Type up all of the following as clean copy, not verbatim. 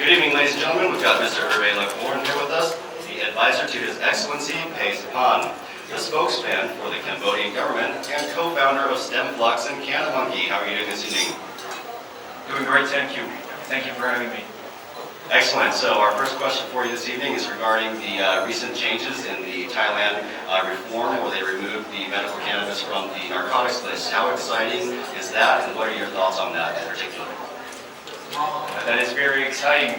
Good evening, ladies and gentlemen. We've got Mr. Herve Lacorne here with us, the advisor to His Excellency Pays Upon, the spokesman for the Cambodian government and co-founder of StemFlux and Canada Monkey. How are you doing this evening? Doing great, thank you. Thank you for having me. Excellent. So our first question for you this evening is regarding the recent changes in the Thailand reform where they removed the medical cannabis from the narcotics list. How exciting is that, and what are your thoughts on that in particular? That is very exciting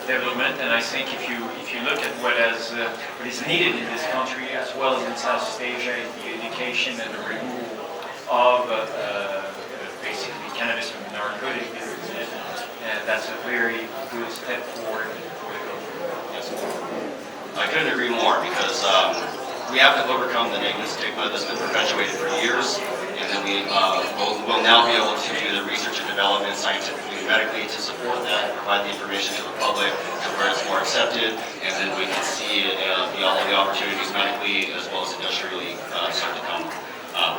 development, and I think if you look at what is needed in this country as well as in Southeast Asia, is the education and the removal of basically cannabis from the narcotic business, and that's a very good step forward for the government. Yes. I couldn't agree more because we have to overcome the negative stigma that's been perpetuated for years, and then we'll now be able to do the research and development scientifically and medically to support that, provide the information to the public to where it's more accepted, and then we can see all the opportunities medically as well as industrially start to come.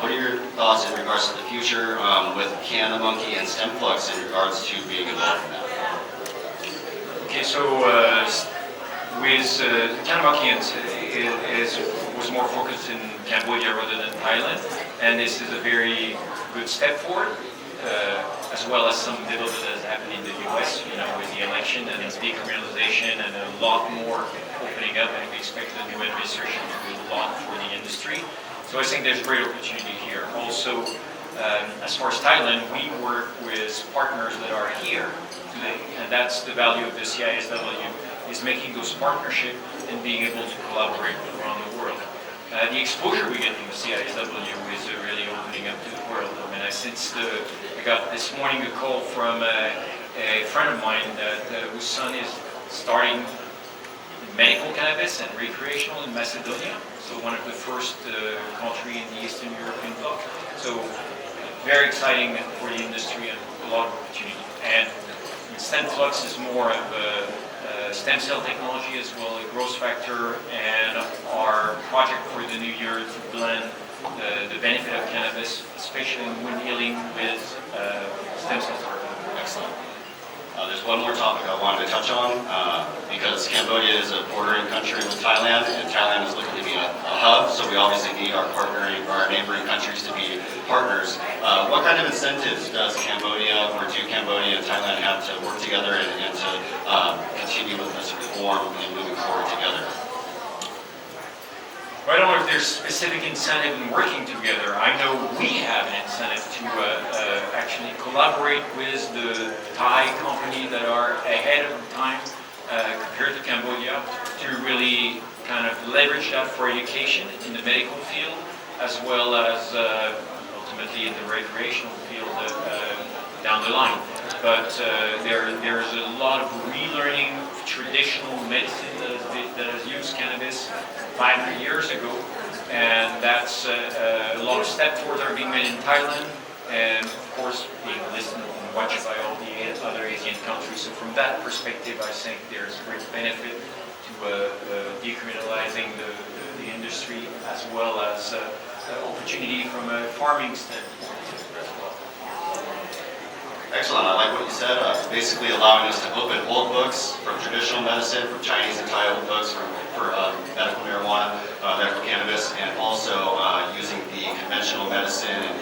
What are your thoughts in regards to the future with Canada Monkey and StemFlux in regards to being involved in that? Okay, so with Canada Monkey was more focused in Cambodia rather than Thailand, and this is a very good step forward, as well as some development that has happened in the US, with the election and its decriminalization and a lot more opening up, and we expect the new administration to do a lot for the industry. So I think there's great opportunity here. Also, as far as Thailand, we work with partners that are here today, and that's the value of the CISW, is making those partnerships and being able to collaborate around the world. The exposure we get from the CISW is really opening up to the world. I mean, I got this morning a call from a friend of mine whose son is starting medical cannabis and recreational in Macedonia, so one of the first country in the Eastern European bloc. So very exciting for the industry and a lot of opportunity. And StemFlux is more of a stem cell technology as well, a growth factor, and our project for the new year to blend the benefit of cannabis, especially when dealing with stem cell therapy. Excellent. There's one more topic I wanted to touch on because Cambodia is a bordering country with Thailand, and Thailand is looking to be a hub, so we obviously need our neighboring countries to be partners. What kind of incentives does Cambodia, or do Cambodia and Thailand have to work together and to continue with this reform and moving forward together? Well, I don't know if there's specific incentive in working together. I know we have an incentive to actually collaborate with the Thai companies that are ahead of time compared to Cambodia to really kind of leverage that for education in the medical field as well as ultimately in the recreational field down the line. But there's a lot of relearning of traditional medicine that has used cannabis 500 years ago, and that's a lot of steps forward that are being made in Thailand, and of course being listened and watched by all the other Asian countries. So from that perspective, I think there's great benefit to decriminalizing the industry as well as opportunity from a farming standpoint as well. Excellent. I like what you said. Basically allowing us to open old books from traditional medicine, from Chinese and Thai old books for medical marijuana, medical cannabis, and also using the conventional medicine and